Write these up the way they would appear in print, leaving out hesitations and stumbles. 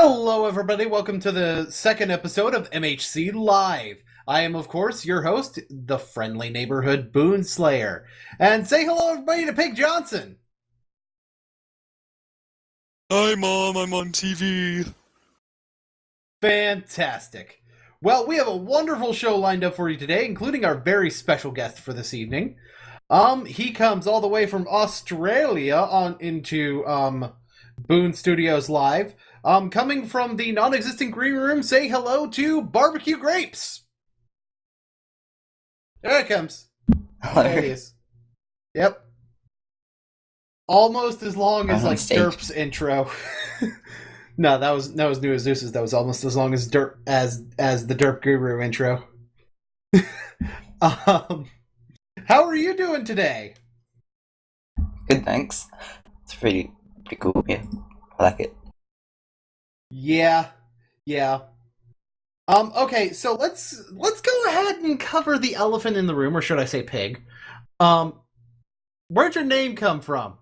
Hello, everybody. Welcome to the second episode of MHC Live. I am, of course, your host, the friendly neighborhood Boonslayer. And say hello, everybody, to Pig Johnson. Hi, Mom, I'm on TV. Fantastic. Well, we have a wonderful show lined up for you today, including our very special guest for this evening. He comes all the way from Australia on into Boon Studios Live. Coming from the non-existent green room, say hello to BBQGrapes. There it comes. Hello. There it is. Yep. Almost as long as I'm on like stage. Derp's intro. No, that was New as Zeus's. That was almost as long as Derp as the Derp Guru intro. How are you doing today? Good, thanks. It's pretty cool. Yeah, I like it. Yeah. Okay, so let's go ahead and cover the elephant in the room, or should I say pig? Where'd your name come from?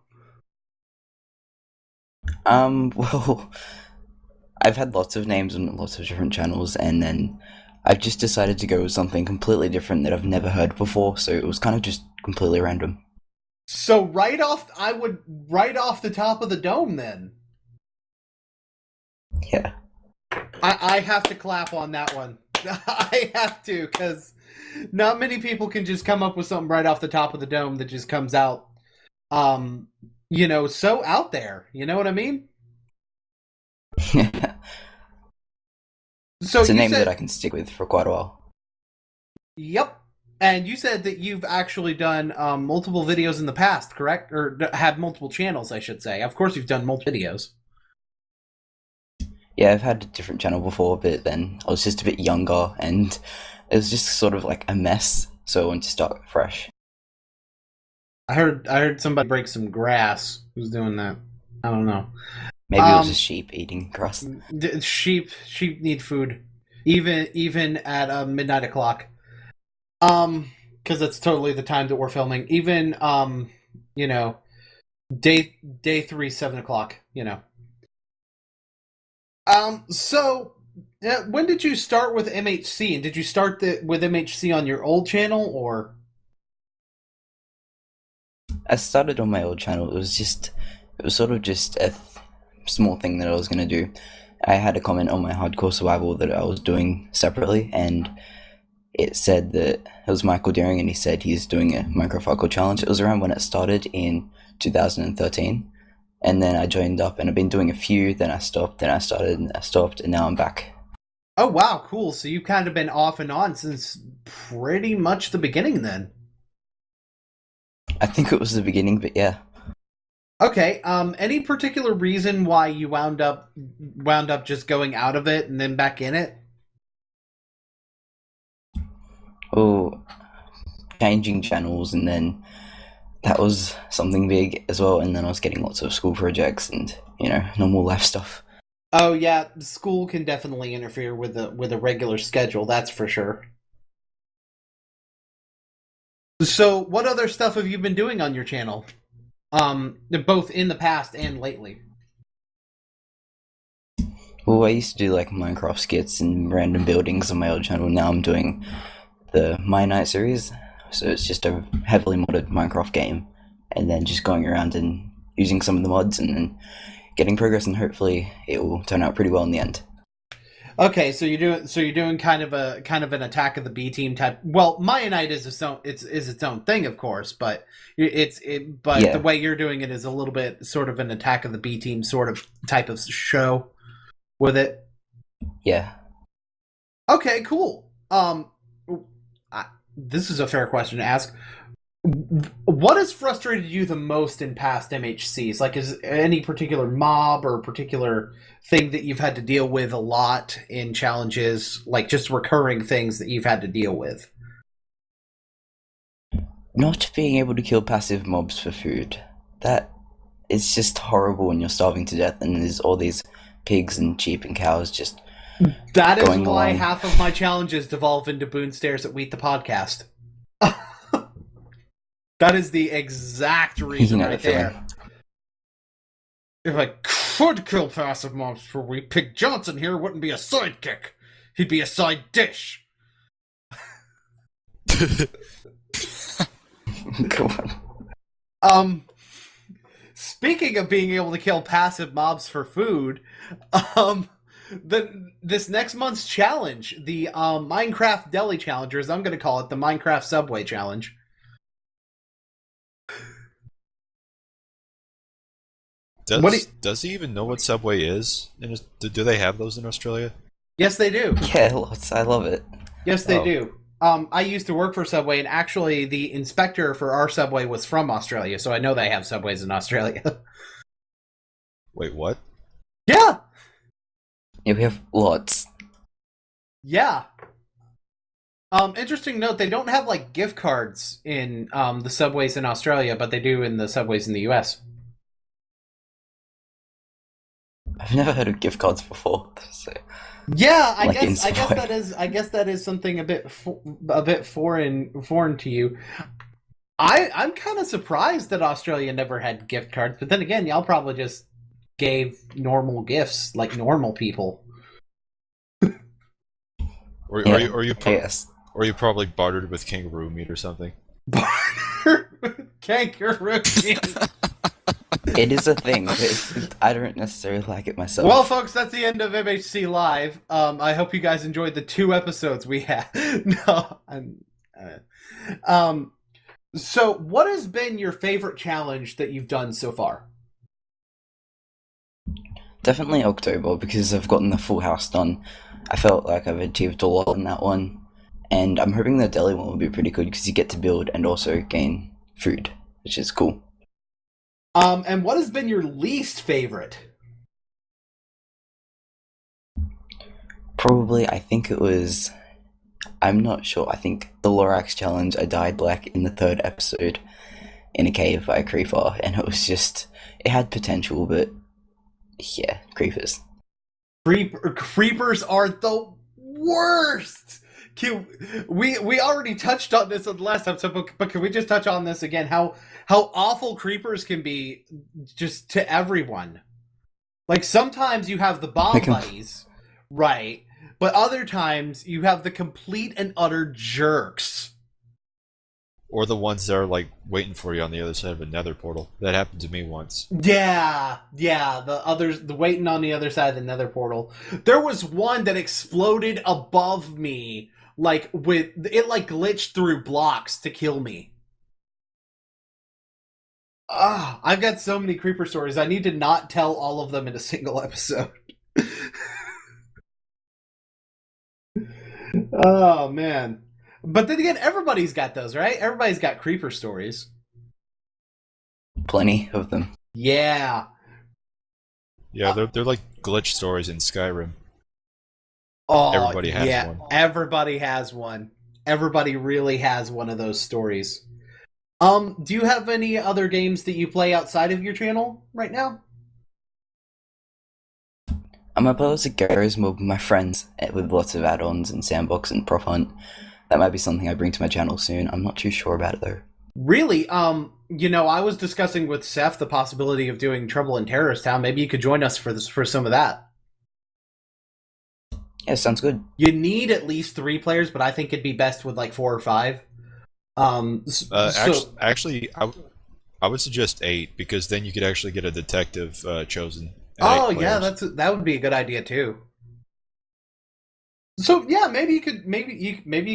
Well, I've had lots of names on lots of different channels, and then I've just decided to go with something completely different that I've never heard before, so it was kind of just completely random. So right off the top of the dome, then. Yeah. I have to clap on that one. I have to, because not many people can just come up with something right off the top of the dome that just comes out, so out there. You know what I mean? So It's a you name said, that I can stick with for quite a while. Yep. And you said that you've actually done multiple videos in the past, correct? Or had multiple channels, I should say. Of course you've done multiple videos. Yeah, I've had a different channel before, but then I was just a bit younger, and it was just sort of like a mess, so I wanted to start fresh. I heard somebody break some grass. Who's doing that? I don't know. Maybe it was a sheep eating grass. Sheep need food, even at midnight o'clock. Because that's totally the time that we're filming. Even day 3, 7 o'clock. So when did you start with MHC? And did you start with MHC on your old channel, or? I started on my old channel. It was sort of just a small thing that I was going to do. I had a comment on my hardcore survival that I was doing separately, and it said that it was Michael Deering, and he said he's doing a Minecraft hardcore challenge. It was around when it started in 2013, and then I joined up, and I've been doing a few, then I stopped, then I started, and I stopped, and now I'm back. Oh wow, cool. So you've kind of been off and on since pretty much the beginning then. I think it was the beginning, but yeah. Okay, any particular reason why you wound up just going out of it and then back in it? Oh, changing channels, and then that was something big as well, and then I was getting lots of school projects and, normal life stuff. Oh yeah, school can definitely interfere with a regular schedule, that's for sure. So, what other stuff have you been doing on your channel? Both in the past and lately. Well, I used to do like Minecraft skits and random buildings on my old channel. Now I'm doing the My Night series, so it's just a heavily modded Minecraft game, and then just going around and using some of the mods and then getting progress, and hopefully it will turn out pretty well in the end. Okay, so you're doing kind of an Attack of the B Team type. Well, Maya Knight is its own thing, of course, but Yeah. the way you're doing it is a little bit sort of an Attack of the B Team sort of type of show with it. Yeah. Okay, cool. This is a fair question to ask. What has frustrated you the most in past MHCs? Like, is any particular mob or particular thing that you've had to deal with a lot in challenges, like just recurring things that you've had to deal with? Not being able to kill passive mobs for food. That is just horrible when you're starving to death and there's all these pigs and sheep and cows just That is going why along. half of my challenges devolve into Boonstairs at Wheat the Podcast. That is the exact reason You know right the feeling. there. You're like, could kill passive mobs per week, Pig Johnson here wouldn't be a sidekick. He'd be a side dish. Go on. Speaking of being able to kill passive mobs for food, this next month's challenge, the Minecraft Deli Challengers, I'm going to call it the Minecraft Subway Challenge. Does he even know what Subway is? Do they have those in Australia? Yes, they do. Yeah, lots. I love it. Yes, they do. I used to work for Subway, and actually the inspector for our Subway was from Australia, so I know they have Subways in Australia. Wait, what? Yeah! Yeah, we have lots. Yeah. Interesting note, they don't have, like, gift cards in the Subways in Australia, but they do in the Subways in the US. I've never heard of gift cards before. So. Yeah, I Like guess that is something a bit foreign to you. I'm kind of surprised that Australia never had gift cards, but then again, y'all probably just gave normal gifts like normal people. Or you probably bartered with kangaroo meat or something. Kangaroo meat. It is a thing, but I don't necessarily like it myself. Well, folks, that's the end of MHC Live. I hope you guys enjoyed the 2 episodes we had. So, what has been your favorite challenge that you've done so far? Definitely October, because I've gotten the full house done. I felt like I've achieved a lot in that one, and I'm hoping the deli one will be pretty good because you get to build and also gain food, which is cool. And what has been your least favorite? Probably, I think it was... I'm not sure. I think the Lorax challenge, I died like in the 3rd episode in a cave by a creeper, and it was just... It had potential, but... Yeah, creepers. Creepers are the worst! We already touched on this in the last episode, but can we just touch on this again? How awful creepers can be just to everyone. Like, sometimes you have the bomb buddies, right? But other times you have the complete and utter jerks. Or the ones that are like waiting for you on the other side of a nether portal. That happened to me once. Yeah, the waiting on the other side of the nether portal. There was one that exploded above me, like glitched through blocks to kill me. I've got so many creeper stories. I need to not tell all of them in a single episode. Oh, man. But then again, everybody's got those, right? Everybody's got creeper stories. Plenty of them. Yeah. Yeah, they're like glitch stories in Skyrim. Oh, Everybody has one. Everybody has one. Everybody really has one of those stories. Do you have any other games that you play outside of your channel right now? I play lots of Garry's Mod with my friends with lots of add-ons and sandbox and prop hunt. That might be something I bring to my channel soon. I'm not too sure about it though. Really? I was discussing with Seth the possibility of doing Trouble in Terrorist Town. Maybe you could join us for some of that. Yeah, sounds good. You need at least 3 players, but I think it'd be best with like 4 or 5. Actually, I would suggest 8 because then you could actually get a detective chosen. Oh yeah, that would be a good idea too. So yeah, maybe you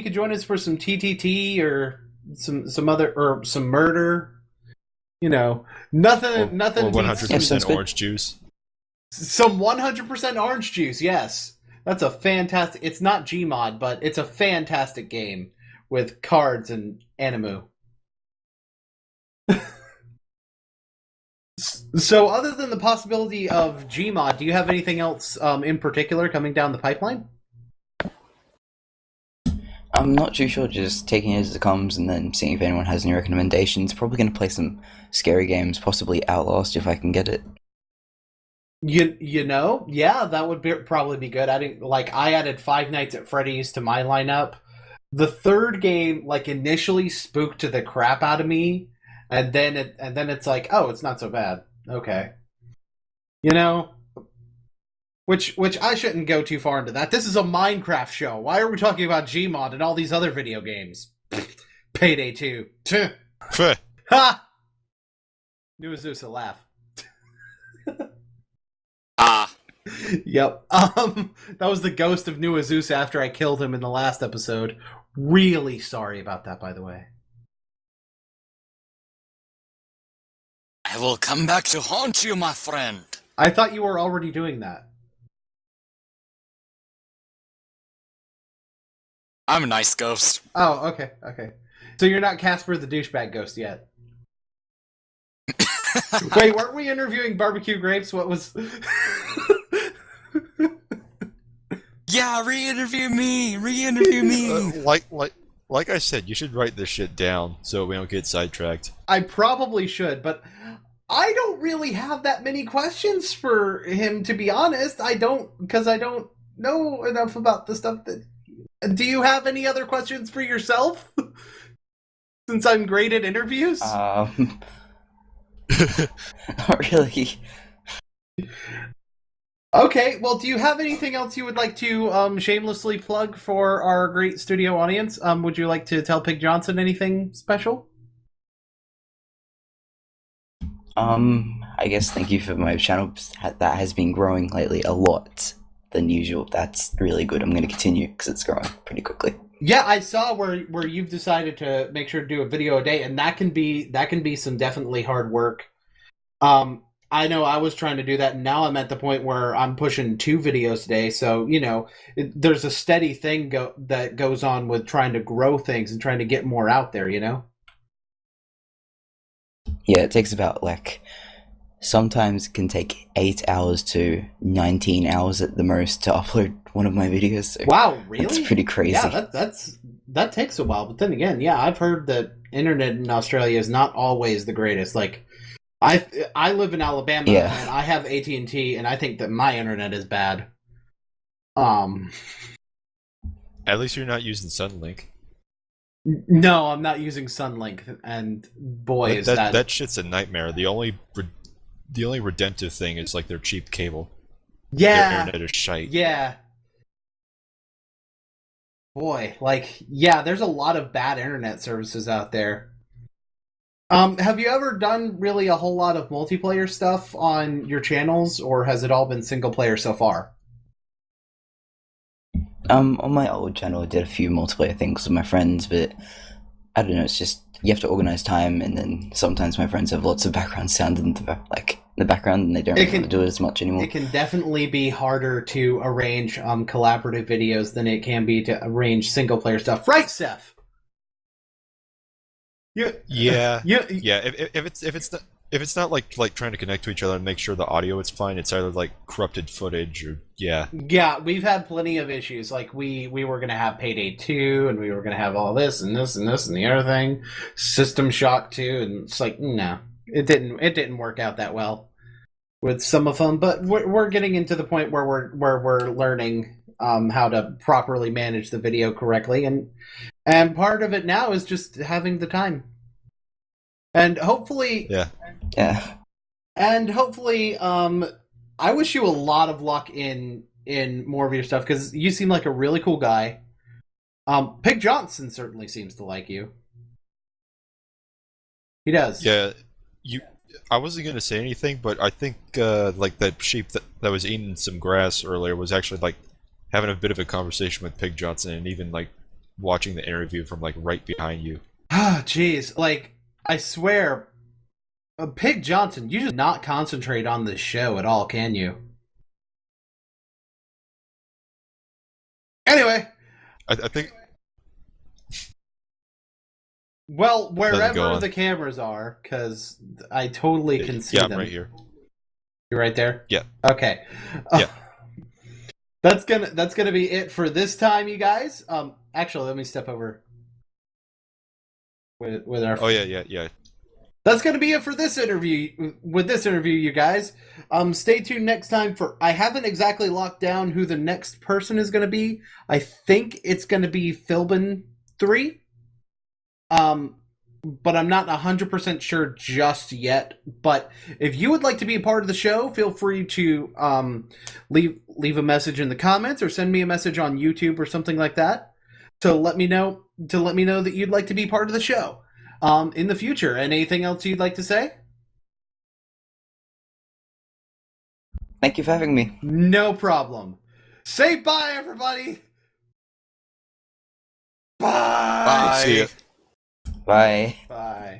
could join us for some TTT or some other or some murder. You know, nothing. Or 100% Yeah, orange juice. Some 100% orange juice. Yes, that's a fantastic. It's not Gmod, but it's a fantastic game with cards and Animu. So, other than the possibility of Gmod, do you have anything else in particular coming down the pipeline? I'm not too sure, just taking it as it comes and then seeing if anyone has any recommendations. Probably going to play some scary games, possibly Outlast if I can get it. You know, yeah, that would probably be good. I added Five Nights at Freddy's to my lineup. The 3rd game, initially spooked to the crap out of me, and then it's like, oh, it's not so bad. Okay. You know, Which I shouldn't go too far into that. This is a Minecraft show. Why are we talking about Gmod and all these other video games? Payday 2. Ph. Ha! Knew Zeus a laugh. Ah. Yep. That was the ghost of New Zeus after I killed him in the last episode. Really sorry about that, by the way. I will come back to haunt you, my friend. I thought you were already doing that. I'm a nice ghost. Oh, okay. So you're not Casper the douchebag ghost yet. Wait, weren't we interviewing BBQGrapes? What was... Yeah, re-interview me. Re-interview me. Like I said, you should write this shit down so we don't get sidetracked. I probably should, but I don't really have that many questions for him, to be honest. Because I don't know enough about the stuff that... Do you have any other questions for yourself? Since I'm great at interviews? Not really. Okay, well, do you have anything else you would like to shamelessly plug for our great studio audience? Would you like to tell Pig Johnson anything special? I guess thank you for my channel. That has been growing lately a lot than usual. That's really good. I'm going to continue because it's growing pretty quickly. Yeah, I saw where you've decided to make sure to do a video a day, and that can be some definitely hard work. I know I was trying to do that, and now I'm at the point where I'm pushing 2 videos a day. So there's a steady thing that goes on with trying to grow things and trying to get more out there. Yeah, it takes about sometimes it can take 8 hours to 19 hours at the most to upload one of my videos. So wow, really? That's pretty crazy. Yeah, that takes a while. But then again, yeah, I've heard that internet in Australia is not always the greatest. I live in Alabama, yeah. And I have AT&T, and I think that my internet is bad. At least you're not using Sunlink. No, I'm not using Sunlink, and boy, is that... That shit's a nightmare. The only redemptive thing is their cheap cable. Yeah. Their internet is shite. Yeah. Boy, there's a lot of bad internet services out there. Have you ever done really a whole lot of multiplayer stuff on your channels, or has it all been single player so far? On my old channel I did a few multiplayer things with my friends, but I don't know, it's just you have to organize time, and then sometimes my friends have lots of background sound in the background, and they don't really do it as much anymore. It can definitely be harder to arrange collaborative videos than it can be to arrange single player stuff, right, Seth? Yeah. If it's not like trying to connect to each other and make sure the audio is fine, it's either corrupted footage or yeah. Yeah, we've had plenty of issues. We were gonna have Payday 2, and we were gonna have all this and this and this and the other thing, System Shock 2, and it's no, it didn't work out that well with some of them. But we're getting into the point where we're learning how to properly manage the video correctly, and part of it now is just having the time. And hopefully... Yeah. And hopefully, I wish you a lot of luck in more of your stuff, because you seem like a really cool guy. Pig Johnson certainly seems to like you. He does. Yeah. I wasn't going to say anything, but I think that sheep that was eating some grass earlier was actually having a bit of a conversation with Pig Johnson, and even watching the interview from right behind you. Ah, jeez. I swear, Pig Johnson, you should not concentrate on this show at all, can you? Anyway. I think... Well, wherever the cameras are, because I totally can see them. Yeah, I'm right here. You're right there? Yeah. Okay. Yeah. That's gonna be it for this time, you guys. Actually, let me step over with our... Oh, yeah. That's going to be it for this interview. With this interview, you guys. Stay tuned next time for... I haven't exactly locked down who the next person is going to be. I think it's going to be Philbin 3. but I'm not 100% sure just yet. But if you would like to be a part of the show, feel free to leave a message in the comments or send me a message on YouTube or something like that to let me know that you'd like to be part of the show in the future. And anything else you'd like to say? Thank you for having me. No problem. Say bye, everybody. Bye. Bye. See ya. Bye. Bye.